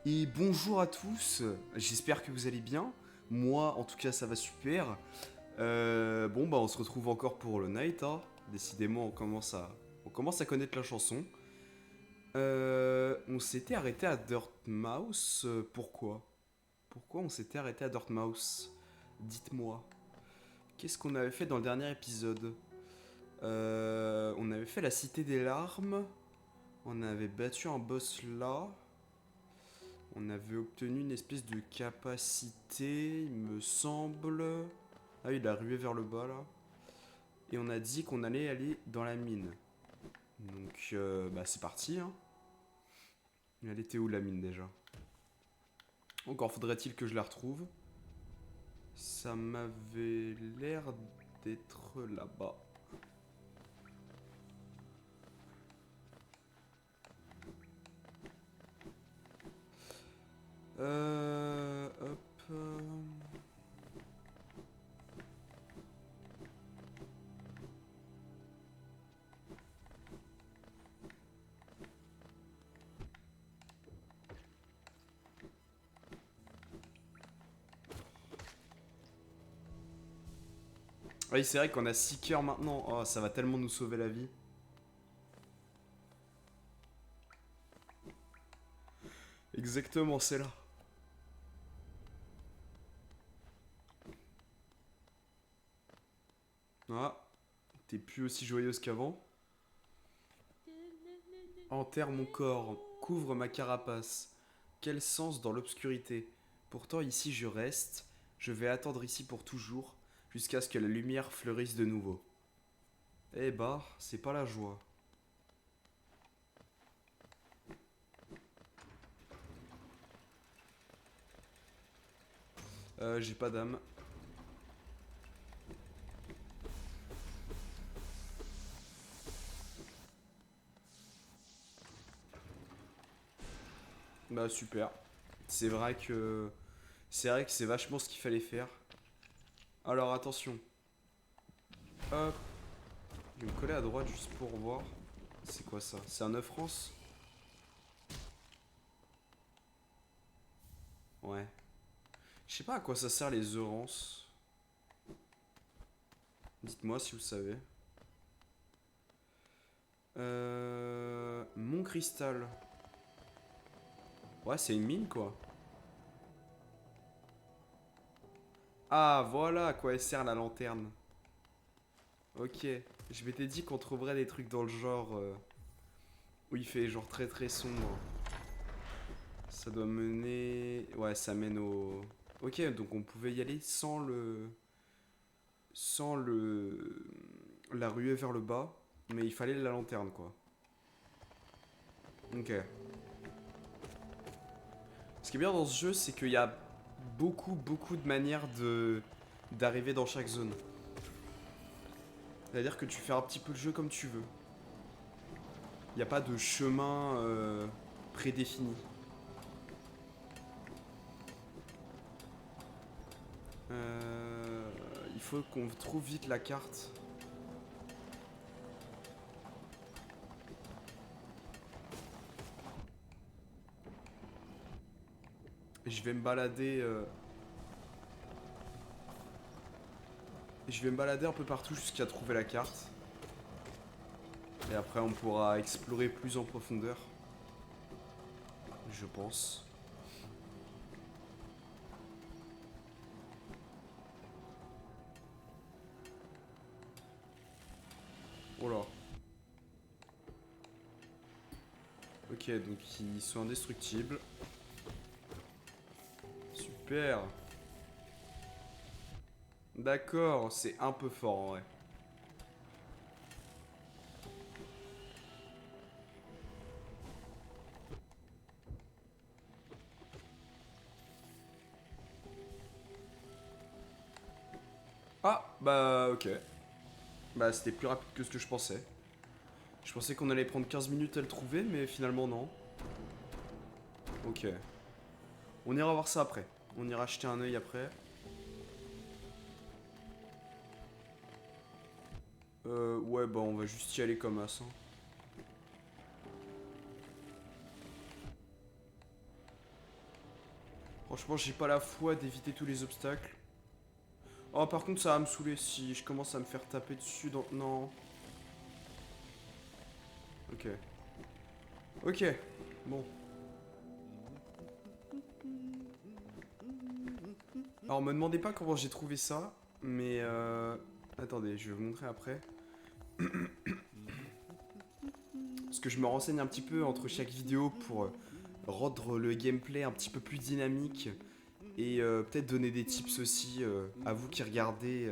Et bonjour à tous, j'espère que vous allez bien. Moi, en tout cas, ça va super. Bon, bah, on se retrouve encore pour le night, hein. Décidément, on commence à connaître la chanson. On s'était arrêté à Dirtmouth. Pourquoi? Pourquoi on s'était arrêté à Dirtmouth? Dites-moi. Qu'est-ce qu'on avait fait dans le dernier épisode? On avait fait la Cité des Larmes. On avait battu un boss là. On avait obtenu une espèce de capacité, il me semble. Ah oui, il a rué vers le bas là. Et on a dit qu'on allait aller dans la mine. Donc, bah c'est parti, hein. Elle était où la mine déjà? Encore faudrait-il que je la retrouve. Ça m'avait l'air d'être là-bas. Hop. Ah oui, c'est vrai qu'on a 6 cœurs maintenant. Oh, ça va tellement nous sauver la vie. Exactement, c'est là. Ah, t'es plus aussi joyeuse qu'avant. Enterre mon corps, couvre ma carapace. Quel sens dans l'obscurité. Pourtant ici je reste, je vais attendre ici pour toujours, jusqu'à ce que la lumière fleurisse de nouveau. Eh bah, c'est pas la joie. J'ai pas d'âme. Bah super. C'est vrai que... C'est vrai que c'est vachement ce qu'il fallait faire. Alors attention. Hop. Je vais me coller à droite juste pour voir. C'est quoi ça? C'est un œuf France? Ouais. Je sais pas à quoi ça sert les œufs rances. Dites-moi si vous savez. Mon cristal. Ouais, c'est une mine quoi. Ah, voilà à quoi elle sert la lanterne. Ok. Je m'étais dit qu'on trouverait des trucs dans le genre où il fait genre très très sombre. Ça doit mener. Ouais, ça mène au. Ok, donc on pouvait y aller sans le. Sans le. La ruée vers le bas. Mais il fallait la lanterne quoi. Ok. Ce qui est bien dans ce jeu, c'est qu'il y a beaucoup de manières de d'arriver dans chaque zone. C'est-à-dire que tu fais un petit peu le jeu comme tu veux. Il n'y a pas de chemin prédéfini. Il faut qu'on trouve vite la carte. Je vais me balader. Je vais me balader un peu partout jusqu'à trouver la carte. Et après, on pourra explorer plus en profondeur. Je pense. Oh là. Ok, donc ils sont indestructibles. Super. D'accord, c'est un peu fort en vrai. Ah, bah ok. Bah c'était plus rapide que ce que je pensais. Je pensais qu'on allait prendre 15 minutes à le trouver, mais finalement non. Ok. On ira voir ça après. On ira jeter un œil après. Ouais, bah on va juste y aller comme as, hein. Franchement, j'ai pas la foi d'éviter tous les obstacles. Oh, par contre, ça va me saouler si je commence à me faire taper dessus dans... Non. Ok. Ok. Bon. Alors, me demandez pas comment j'ai trouvé ça, mais attendez, je vais vous montrer après. Parce que je me renseigne un petit peu entre chaque vidéo pour rendre le gameplay un petit peu plus dynamique et peut-être donner des tips aussi à vous qui regardez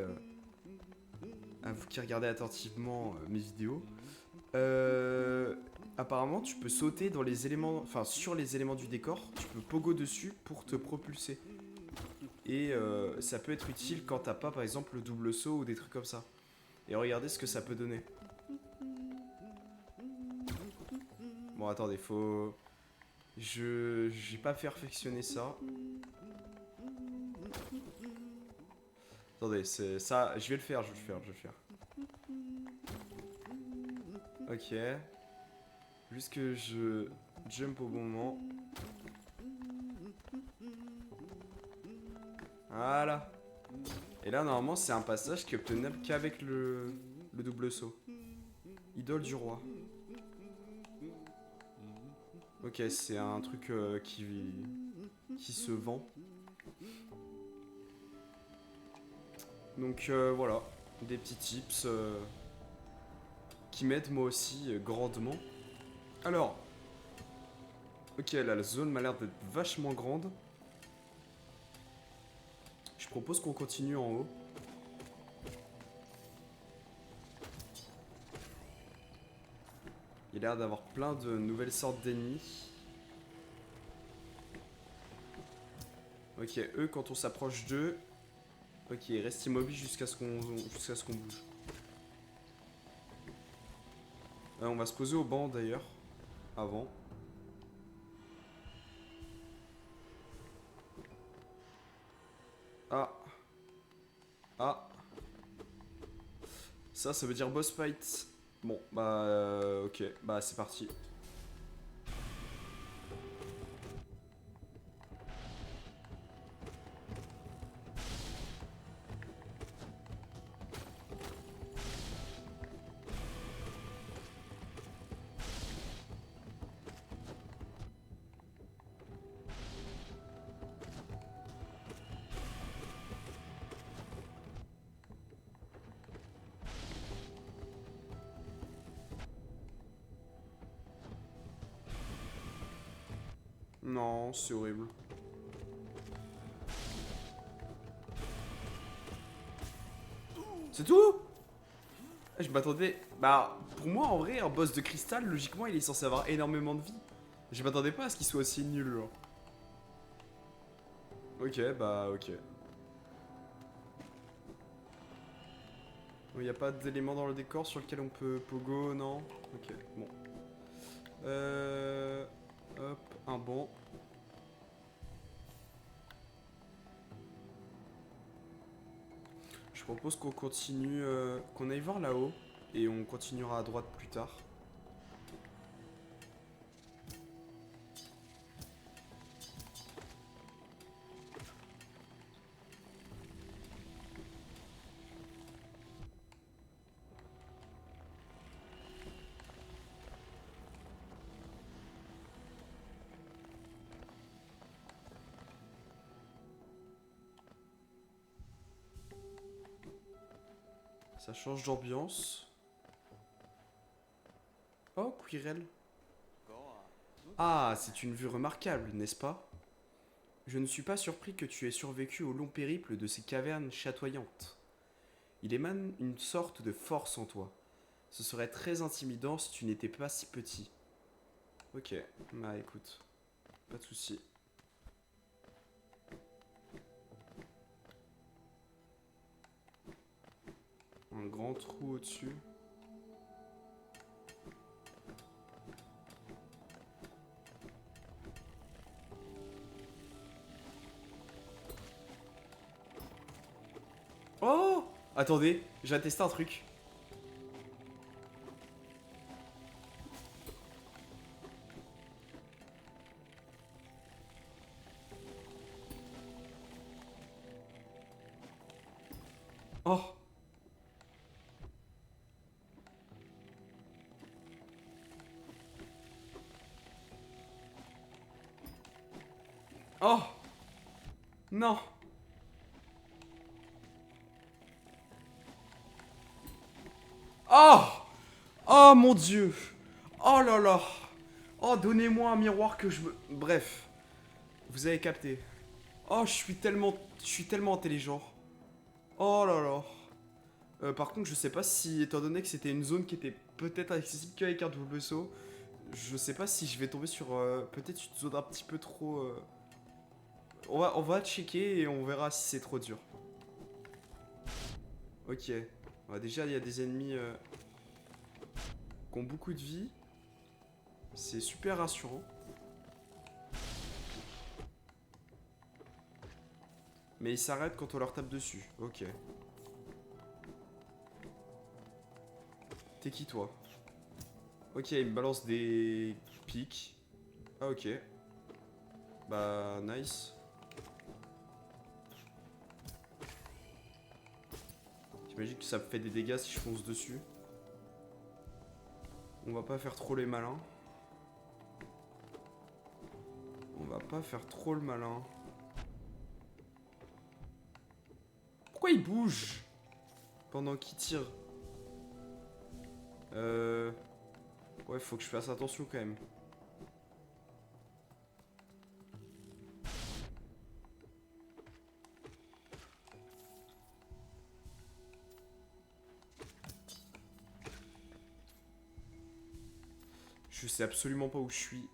attentivement mes vidéos. Apparemment, tu peux sauter dans les éléments, enfin sur les éléments du décor, tu peux pogo dessus pour te propulser. Et ça peut être utile quand t'as pas par exemple le double saut ou des trucs comme ça. Et regardez ce que ça peut donner. Bon, attendez, faut... J'ai pas perfectionné ça. Attendez, c'est ça, je vais le faire, je vais le faire. Ok. Juste que je jump au bon moment. Voilà. Et là, normalement, c'est un passage qui est obtenable qu'avec le double saut. Idole du roi. Ok, c'est un truc qui se vend. Donc voilà, des petits tips qui m'aident moi aussi grandement. Alors, ok, là la zone m'a l'air d'être vachement grande. Je propose qu'on continue en haut. Il a l'air d'avoir plein de nouvelles sortes d'ennemis. Ok, eux quand on s'approche d'eux, ok, ils restent immobiles jusqu'à ce qu'on bouge. On va se poser au banc d'ailleurs, avant. Ah. Ah. Ça veut dire boss fight. Bon, bah ok, bah c'est parti. Non, c'est horrible. C'est tout? Je m'attendais... Bah, pour moi, en vrai, un boss de cristal, logiquement, il est censé avoir énormément de vie. Je m'attendais pas à ce qu'il soit aussi nul, genre. Ok, bah, ok. Il n'y a pas d'élément dans le décor sur lequel on peut pogo, non? Ok, bon. Hop, un banc. Je propose qu'on continue, qu'on aille voir là-haut. Et on continuera à droite plus tard. Ça change d'ambiance. Oh, Quirrell. Ah, c'est une vue remarquable, n'est-ce pas? Je ne suis pas surpris que tu aies survécu au long périple de ces cavernes chatoyantes. Il émane une sorte de force en toi. Ce serait très intimidant si tu n'étais pas si petit. Ok, bah écoute, pas de soucis. Un grand trou au-dessus. Oh! Attendez, j'ai testé un truc. Oh! Non! Oh! Oh mon dieu! Oh là là! Oh, donnez-moi un miroir que je me... Bref, vous avez capté. Oh, je suis tellement intelligent. Oh là là. Par contre, je sais pas si, étant donné que c'était une zone qui était peut-être accessible qu'avec un double saut, je sais pas si je vais tomber sur peut-être une zone un petit peu trop... on va checker et on verra si c'est trop dur. Ok. Ouais, déjà, il y a des ennemis qui ont beaucoup de vie. C'est super rassurant. Mais ils s'arrêtent quand on leur tape dessus. Ok. T'es qui toi? Ok, il me balance des pics. Ah ok. Bah nice. J'imagine que ça me fait des dégâts si je fonce dessus. On va pas faire trop les malins. On va pas faire trop le malin. Pourquoi il bouge pendant qu'il tire? Ouais, faut que je fasse attention quand même. Je sais absolument pas où je suis.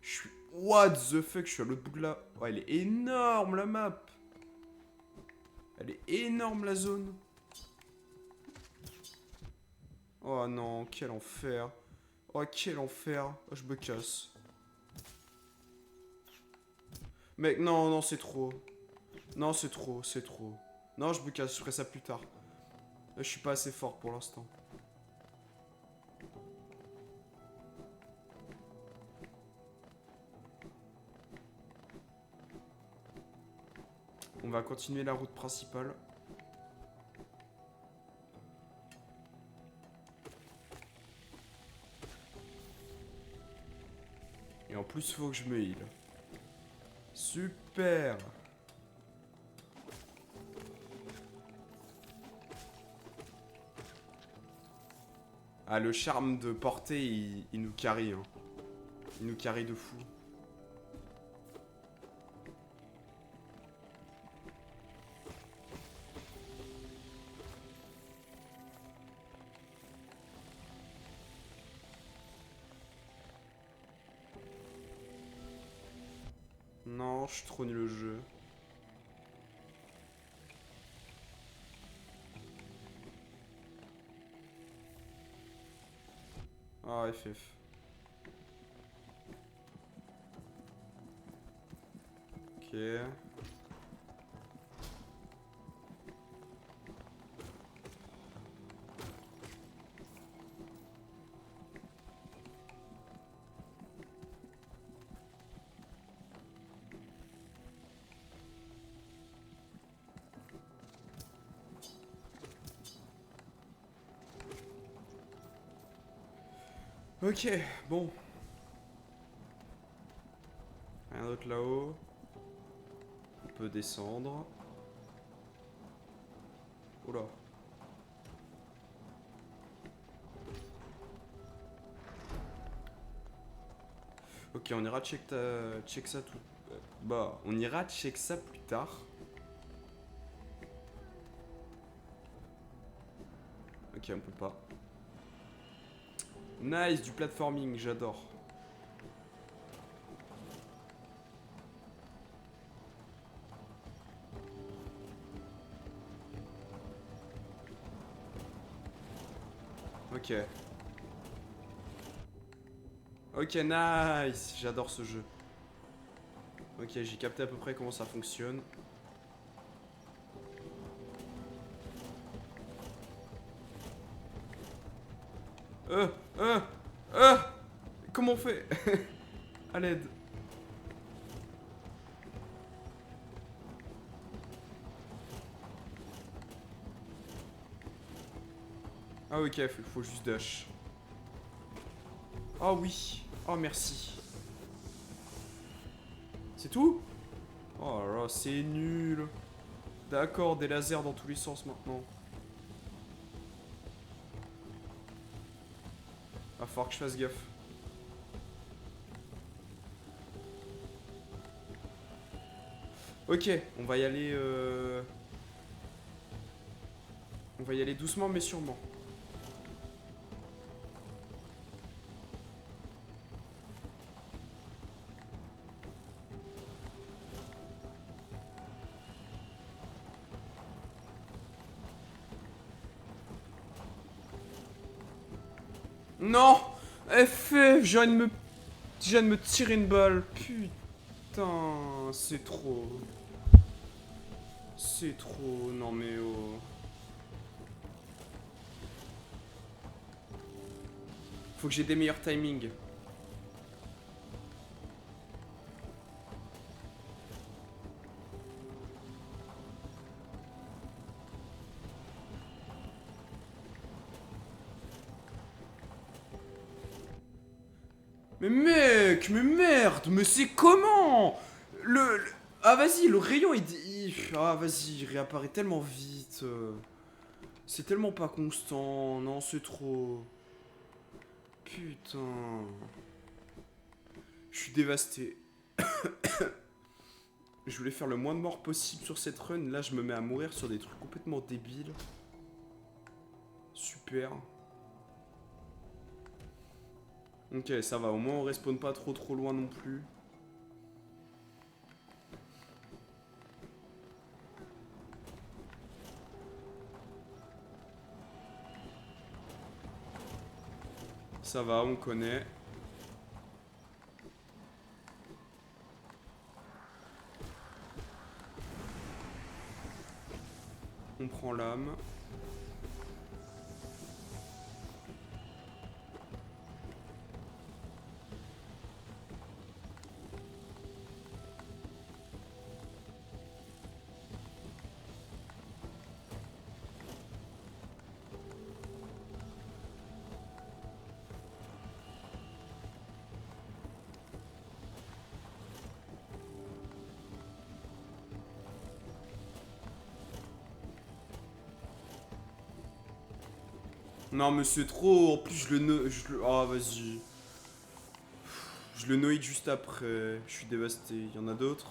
Je suis... What the fuck, je suis à l'autre bout de là. Oh, elle est énorme la map. Elle est énorme la zone. Oh non, quel enfer. Oh, quel enfer. Oh, je me casse. Mec, non, non, c'est trop. Non, c'est trop, c'est trop. Non, je me casse, je ferai ça plus tard. Là, je suis pas assez fort pour l'instant. On va continuer la route principale. Et en plus, faut que je me heal. Super. Ah, le charme de portée, il nous carry. Hein. Il nous carry de fou. Non, je suis trop nul au jeu. Ah, FF. Ok. Ok, bon. Rien d'autre là-haut. On peut descendre. Oula. Ok, on ira check ça tout... Bah, on ira check ça plus tard. Ok, on peut pas. Nice, du platforming, j'adore. Ok. Ok, nice. J'adore ce jeu. Ok, j'ai capté à peu près comment ça fonctionne. Euh, euh, euh Comment on fait? À l'aide. Ah ok, faut juste dash. Oh oui. Oh merci. C'est tout? Oh là là, c'est nul. D'accord, des lasers dans tous les sens maintenant. Va falloir que je fasse gaffe. Ok, on va y aller... On va y aller doucement mais sûrement. Non! FF, je viens de me tirer une balle. Putain, c'est trop. C'est trop, non mais oh. Faut que j'ai des meilleurs timings. Mais mec, mais merde, mais c'est comment Ah vas-y, le rayon Ah vas-y, il réapparaît tellement vite. C'est tellement pas constant, non c'est trop. Putain. Je suis dévasté. Je voulais faire le moins de morts possible sur cette run, là je me mets à mourir sur des trucs complètement débiles. Super. Ok, ça va, au moins on respawn pas trop loin non plus. Ça va, on connaît. On prend l'âme. Non mais c'est trop, en plus Ah vas-y. Je le noïde juste après, je suis dévasté. Il y en a d'autres.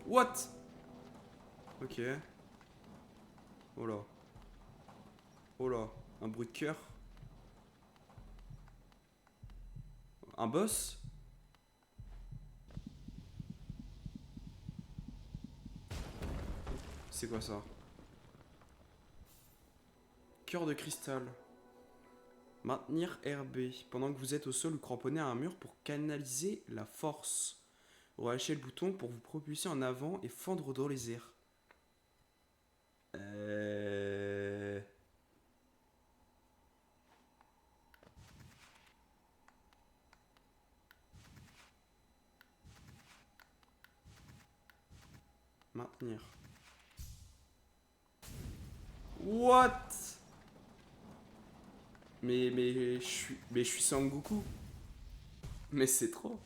What? Ok. Oh là. Oh là. Un bruit de cœur. Un boss? C'est quoi ça? Cœur de cristal. Maintenir RB. Pendant que vous êtes au sol ou cramponné à un mur pour canaliser la force. Relâchez le bouton pour vous propulser en avant et fendre dans les airs. Maintenir. What? Mais je suis Sangoku. Mais c'est trop.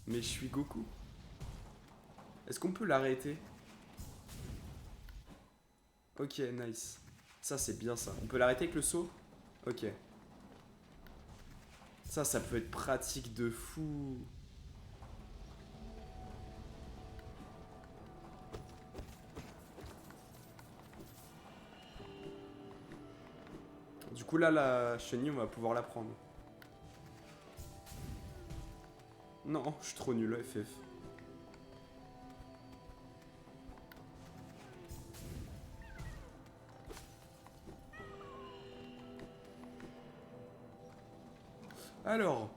Mais je suis Goku. Est-ce qu'on peut l'arrêter? Ok, nice. Ça, c'est bien ça. On peut l'arrêter avec le saut? Ok. Ça peut être pratique de fou. Du coup, là, la chenille, on va pouvoir la prendre. Non, je suis trop nul, FF. Alors,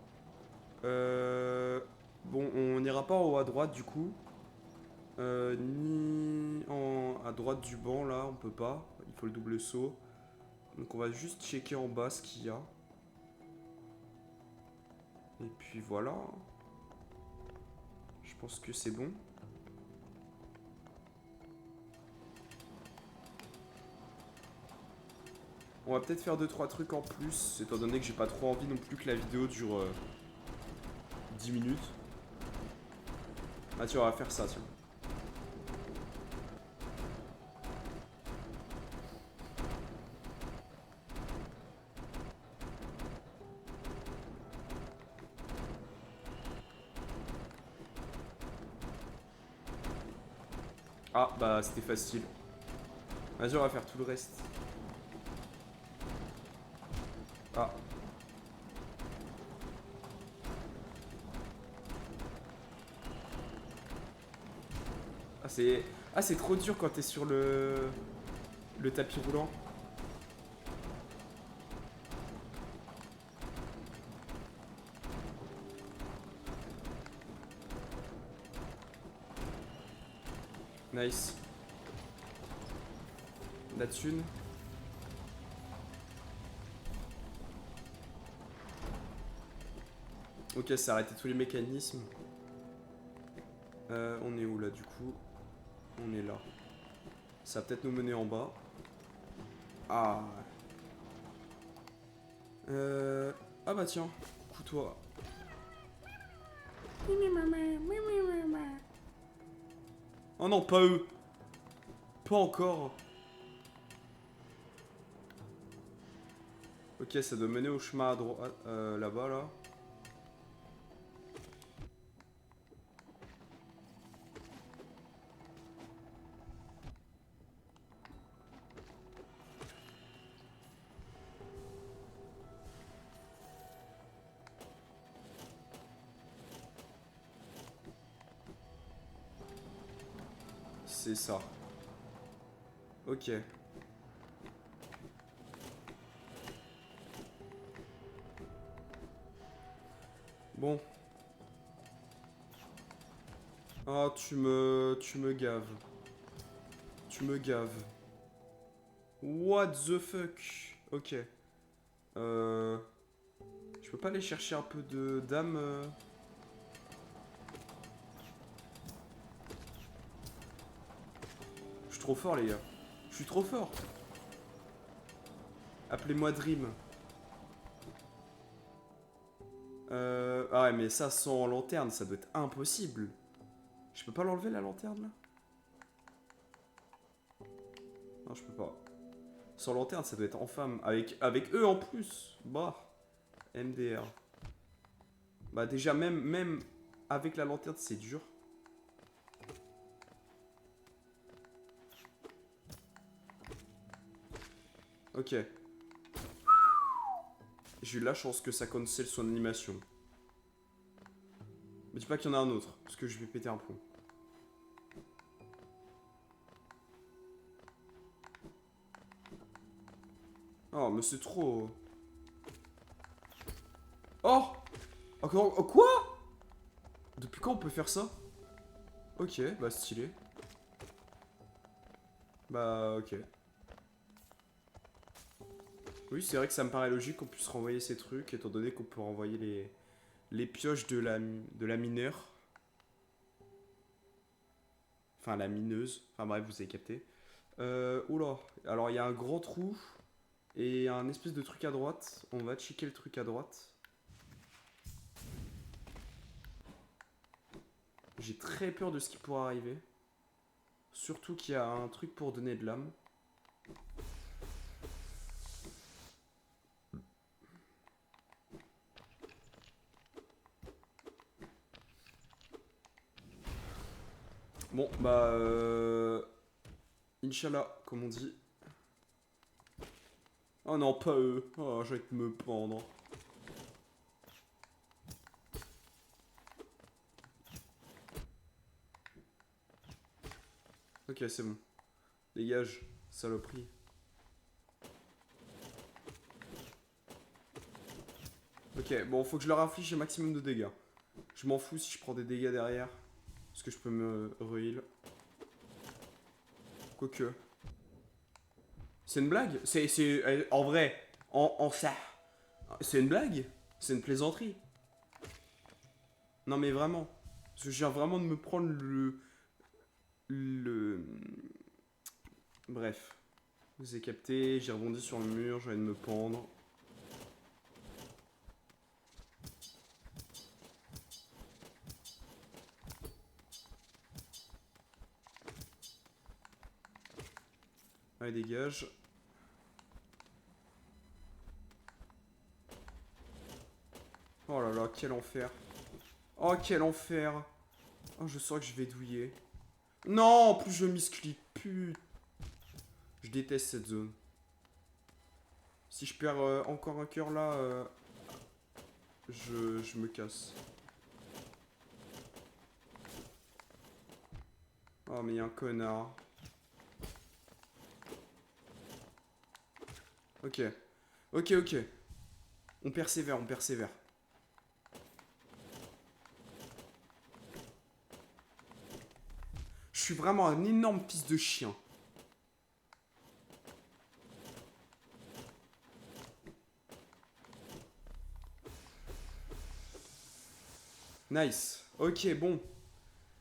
bon, on n'ira pas en haut à droite du coup. À droite du banc là, on peut pas. Il faut le double saut. Donc on va juste checker en bas ce qu'il y a. Et puis voilà. Je pense que c'est bon. On va peut-être faire 2-3 trucs en plus, étant donné que j'ai pas trop envie non plus que la vidéo dure 10 minutes. Ah tiens, on va faire ça, tiens. Ah, bah c'était facile. Vas-y, on va faire tout le reste. Ah. Ah, c'est trop dur quand t'es sur le tapis roulant. Nice. La thune. Ok, ça a arrêté tous les mécanismes. On est où là du coup? On est là. Ça va peut-être nous mener en bas. Ah. Ah bah tiens, couteau. Oh non, pas eux. Pas encore. Ok, ça doit mener au chemin à droite, là-bas, là. C'est ça. Ok. Bon. Ah, tu me gaves. Tu me gaves. What the fuck? Ok. Je peux pas aller chercher un peu de d'âme Je suis trop fort, les gars. Je suis trop fort. Appelez-moi Dream. Ah ouais, mais ça sans lanterne, ça doit être impossible. Je peux pas l'enlever, la lanterne, là? Non, je peux pas. Sans lanterne, ça doit être infâme. Avec eux en plus. Bah. MDR. Bah déjà, même avec la lanterne, c'est dur. Ok. J'ai eu la chance que ça cancelle son animation. Mais dis pas qu'il y en a un autre, parce que je vais péter un plomb. Oh, mais c'est trop... Oh! Encore... Oh, quoi? Depuis quand on peut faire ça? Ok, bah stylé. Bah ok. Oui, c'est vrai que ça me paraît logique qu'on puisse renvoyer ces trucs, étant donné qu'on peut renvoyer les pioches de la mineure. Enfin, la mineuse. Enfin bref, vous avez capté. Oula. Alors, il y a un grand trou et un espèce de truc à droite. On va checker le truc à droite. J'ai très peur de ce qui pourrait arriver. Surtout qu'il y a un truc pour donner de l'âme. Bon, bah... Inch'Allah, comme on dit. Oh non, pas eux. Oh, je vais me pendre. Ok, c'est bon. Dégage, saloperie. Ok, bon, faut que je leur inflige un maximum de dégâts. Je m'en fous si je prends des dégâts derrière. Parce que je peux me re-heal. Quoique. C'est une blague? En vrai, en ça. C'est une blague? C'est une plaisanterie? Non mais vraiment. Parce que je viens vraiment de me prendre le... Bref. Vous avez capté, j'ai rebondi sur le mur, je viens de me pendre. Allez, dégage. Oh là là, quel enfer. Oh, quel enfer. Oh, je sens que je vais douiller. Non, en plus je misclick. Putain. Je déteste cette zone. Si je perds encore un cœur là, je me casse. Oh, mais il y a un connard. Ok. Ok, ok. On persévère, on persévère. Je suis vraiment un énorme fils de chien. Nice. Ok, bon.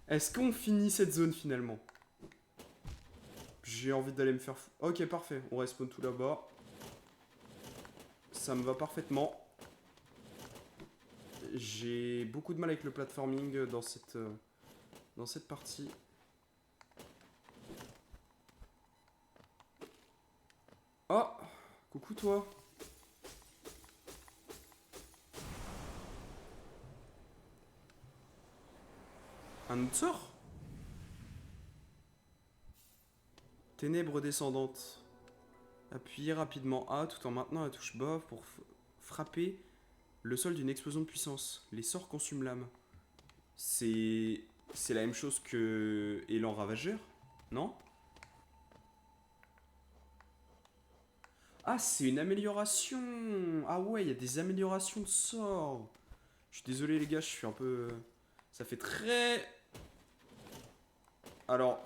Est-ce qu'on finit cette zone finalement? J'ai envie d'aller me faire fou. Ok, parfait. On respawn tout là-bas. Ça me va parfaitement. J'ai beaucoup de mal avec le platforming dans cette partie. Oh, coucou toi. Un autre sort? Ténèbres descendantes. Appuyez rapidement A tout en maintenant la touche bas pour frapper le sol d'une explosion de puissance. Les sorts consument l'âme. C'est la même chose que Élan Ravageur, non? Ah, c'est une amélioration. Ah ouais, il y a des améliorations de sorts. Je suis désolé les gars, je suis un peu... Ça fait très... Alors...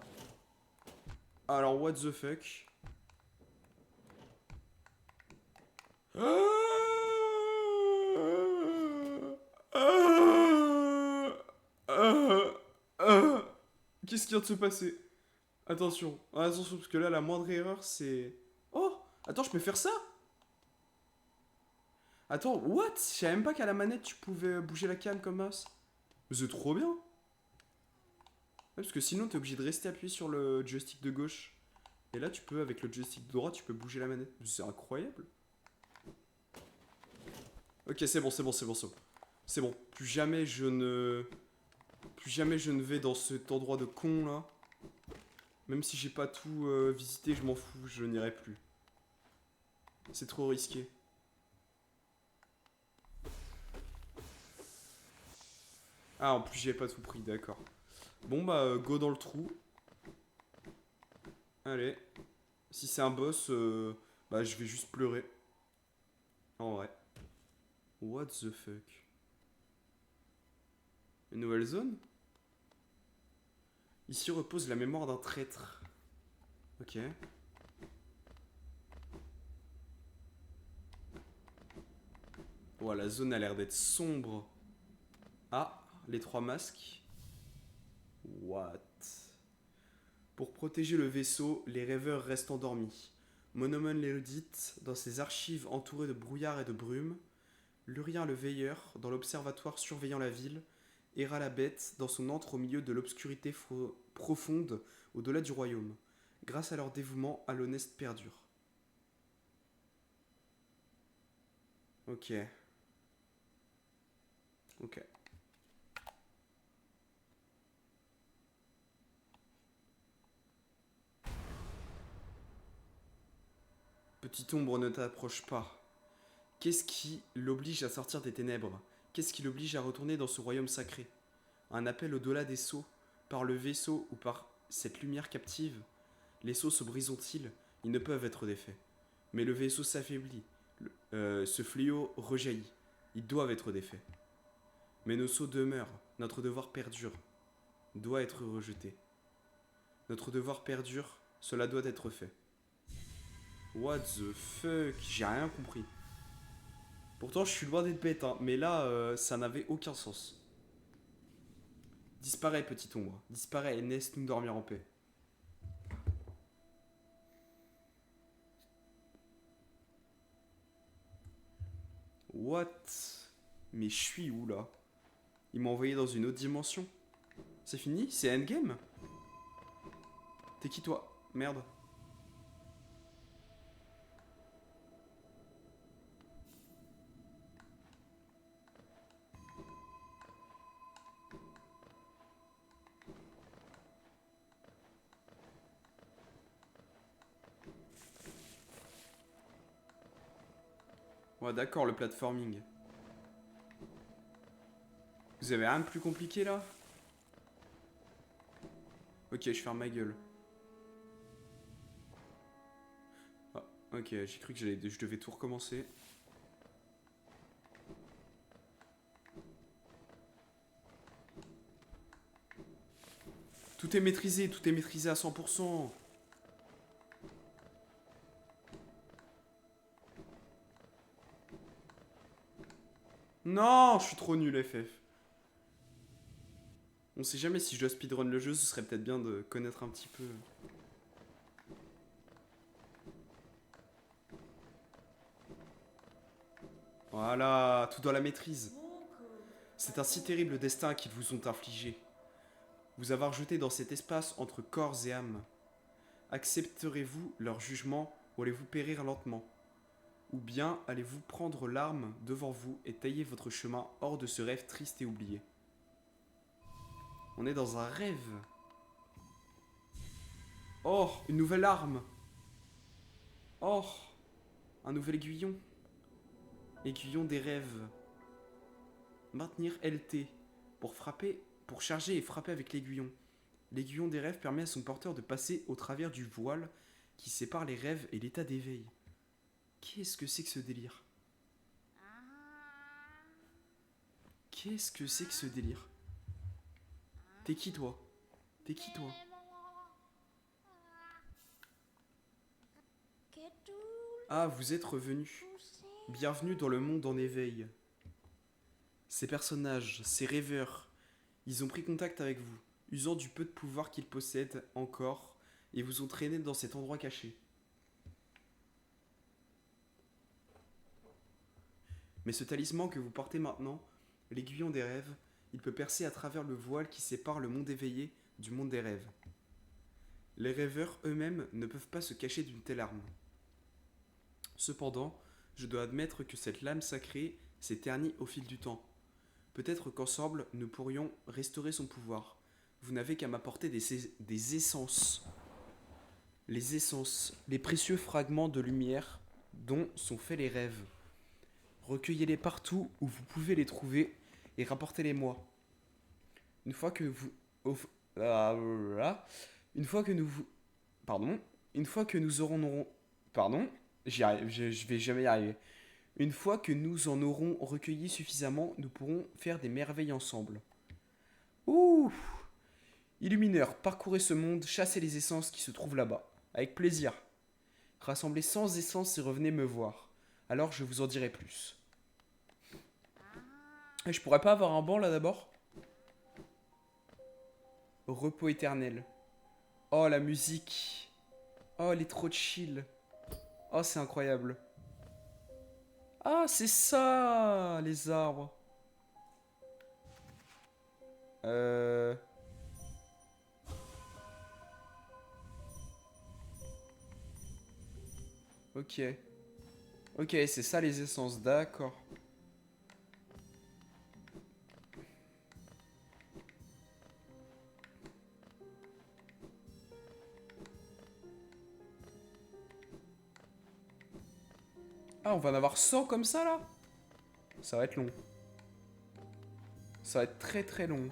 Alors, what the fuck? Qu'est-ce qui vient de se passer? Attention, attention, parce que là, la moindre erreur, c'est... Oh! Attends, je peux faire ça? Attends, what? Je savais même pas qu'à la manette, tu pouvais bouger la cam comme ça. Mais c'est trop bien! Ouais, parce que sinon, t'es obligé de rester appuyé sur le joystick de gauche. Et là, tu peux, avec le joystick de droite, tu peux bouger la manette. C'est incroyable. Ok, c'est bon, c'est bon, c'est bon, c'est bon. C'est bon, plus jamais je ne... Plus jamais je ne vais dans cet endroit de con, là. Même si j'ai pas tout visité, je m'en fous, je n'irai plus. C'est trop risqué. Ah, en plus, j'ai pas tout pris, d'accord. Bon, bah, go dans le trou. Allez. Si c'est un boss, bah, je vais juste pleurer. En vrai. What the fuck? Une nouvelle zone? Ici repose la mémoire d'un traître. Ok. Oh, la zone a l'air d'être sombre. Ah, les trois masques. What? Pour protéger le vaisseau, les rêveurs restent endormis. Monomon l'érudite, dans ses archives entourées de brouillard et de brume. Lurien le veilleur, dans l'observatoire surveillant la ville. Héra la bête, dans son antre au milieu de l'obscurité profonde, au-delà du royaume. Grâce à leur dévouement, Alonest perdure. Ok. Ok. Petite ombre, ne t'approche pas. Qu'est-ce qui l'oblige à sortir des ténèbres? Qu'est-ce qui l'oblige à retourner dans ce royaume sacré? Un appel au-delà des sceaux, par le vaisseau ou par cette lumière captive? Les sceaux se brisent-ils? Ils ne peuvent être défaits. Mais le vaisseau s'affaiblit. Ce fléau rejaillit. Ils doivent être défaits. Mais nos sceaux demeurent. Notre devoir perdure. Doit être rejeté. Notre devoir perdure. Cela doit être fait. What the fuck? J'ai rien compris. Pourtant, je suis loin d'être bête, hein, mais là, ça n'avait aucun sens. Disparais, petite ombre. Disparais et laisse-nous dormir en paix. What? Mais je suis où là? Il m'a envoyé dans une autre dimension. C'est fini? C'est endgame? T'es qui toi? Merde. Ouais, d'accord, le platforming. Vous avez rien de plus compliqué là? Ok, je ferme ma gueule. Ah, ok, j'ai cru que je devais tout recommencer. Tout est maîtrisé à 100%. Non, je suis trop nul, FF. On sait jamais si je dois speedrun le jeu, ce serait peut-être bien de connaître un petit peu. Voilà, tout dans la maîtrise. C'est un si terrible destin qu'ils vous ont infligé. Vous avoir jeté dans cet espace entre corps et âme. Accepterez-vous leur jugement ou allez-vous périr lentement? Ou bien allez-vous prendre l'arme devant vous et tailler votre chemin hors de ce rêve triste et oublié? On est dans un rêve. Oh, une nouvelle arme. Oh, un nouvel aiguillon. Aiguillon des rêves. Maintenir LT pour frapper, pour charger et frapper avec l'aiguillon. L'aiguillon des rêves permet à son porteur de passer au travers du voile qui sépare les rêves et l'état d'éveil. Qu'est-ce que c'est que ce délire? Qu'est-ce que c'est que ce délire? T'es qui toi? T'es qui toi? Ah, vous êtes revenu. Bienvenue dans le monde en éveil. Ces personnages, ces rêveurs, ils ont pris contact avec vous, usant du peu de pouvoir qu'ils possèdent encore, et vous ont traîné dans cet endroit caché. Mais ce talisman que vous portez maintenant, l'aiguillon des rêves, il peut percer à travers le voile qui sépare le monde éveillé du monde des rêves. Les rêveurs eux-mêmes ne peuvent pas se cacher d'une telle arme. Cependant, je dois admettre que cette lame sacrée s'est ternie au fil du temps. Peut-être qu'ensemble, nous pourrions restaurer son pouvoir. Vous n'avez qu'à m'apporter des essences. Les essences, les précieux fragments de lumière dont sont faits les rêves. Recueillez-les partout où vous pouvez les trouver et rapportez-les-moi. Une fois que vous... Une fois que nous... Pardon. Une fois que nous aurons... Pardon. J'y arrive, je vais jamais y arriver. Une fois que nous en aurons recueilli suffisamment, nous pourrons faire des merveilles ensemble. Ouh! Illumineur, parcourez ce monde, chassez les essences qui se trouvent là-bas. Avec plaisir. Rassemblez 100 essences et revenez me voir. Alors je vous en dirai plus. Et je pourrais pas avoir un banc là d'abord? Repos éternel. Oh la musique. Oh elle est trop chill. Oh c'est incroyable. Ah c'est ça les arbres. Euh... Ok. Ok, c'est ça les essences, d'accord. Ah, on va en avoir 100 comme ça là? Ça va être long. Ça va être très très long.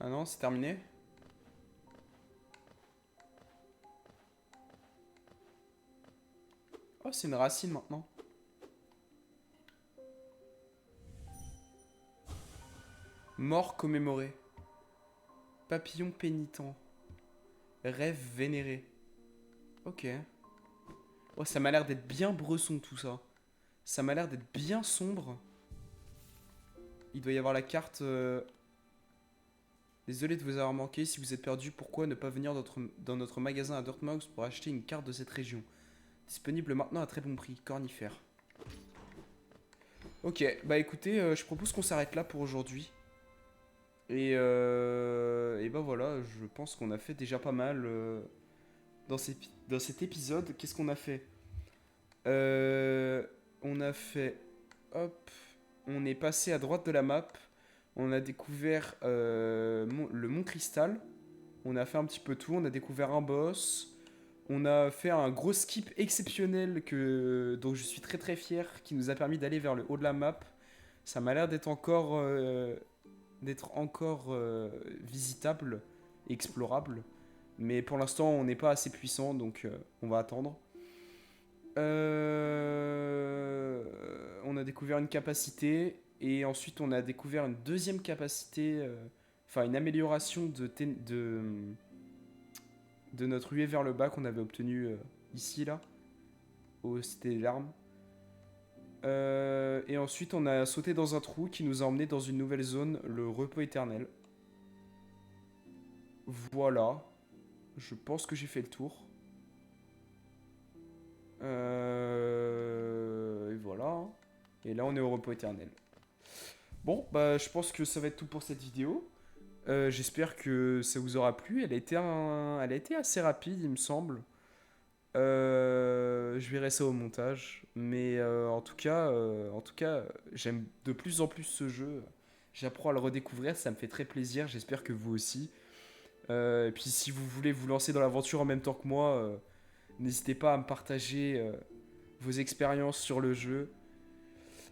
Ah non, c'est terminé? Oh, c'est une racine maintenant. Mort commémoré. Papillon pénitent. Rêve vénéré. Ok. Oh, ça m'a l'air d'être bien bresson tout ça. Ça m'a l'air d'être bien sombre. Il doit y avoir la carte. Désolé de vous avoir manqué. Si vous êtes perdu, pourquoi ne pas venir dans notre magasin à Dortmund pour acheter une carte de cette région? Disponible maintenant à très bon prix. Cornifère. Ok, bah écoutez, je propose qu'on s'arrête là pour aujourd'hui. Et bah voilà, je pense qu'on a fait déjà pas mal dans cet épisode. Qu'est-ce qu'on a fait? Euh, on a fait... Hop. On est passé à droite de la map. On a découvert le Mont Cristal. On a fait un petit peu tout. On a découvert un boss. On a fait un gros skip exceptionnel dont je suis très très fier, qui nous a permis d'aller vers le haut de la map. Ça m'a l'air d'être encore visitable et explorable. Mais pour l'instant, on n'est pas assez puissant, donc on va attendre. On a découvert une capacité et ensuite on a découvert une deuxième capacité, enfin une amélioration de notre huée vers le bas qu'on avait obtenu ici là, au Cité des Larmes. Et ensuite on a sauté dans un trou qui nous a emmené dans une nouvelle zone, le repos éternel. Voilà, je pense que j'ai fait le tour. Et voilà. Et là on est au repos éternel. Bon, bah je pense que ça va être tout pour cette vidéo. J'espère que ça vous aura plu. Elle a été assez rapide, il me semble. Je verrai ça au montage. Mais en tout cas, j'aime de plus en plus ce jeu. J'apprends à le redécouvrir, ça me fait très plaisir. J'espère que vous aussi. Et puis si vous voulez vous lancer dans l'aventure en même temps que moi, n'hésitez pas à me partager vos expériences sur le jeu.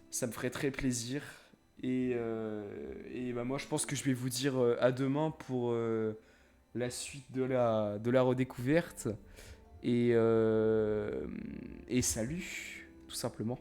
Ça me ferait très plaisir. Et bah moi, je pense que je vais vous dire à demain pour la suite de la redécouverte. Et salut, tout simplement.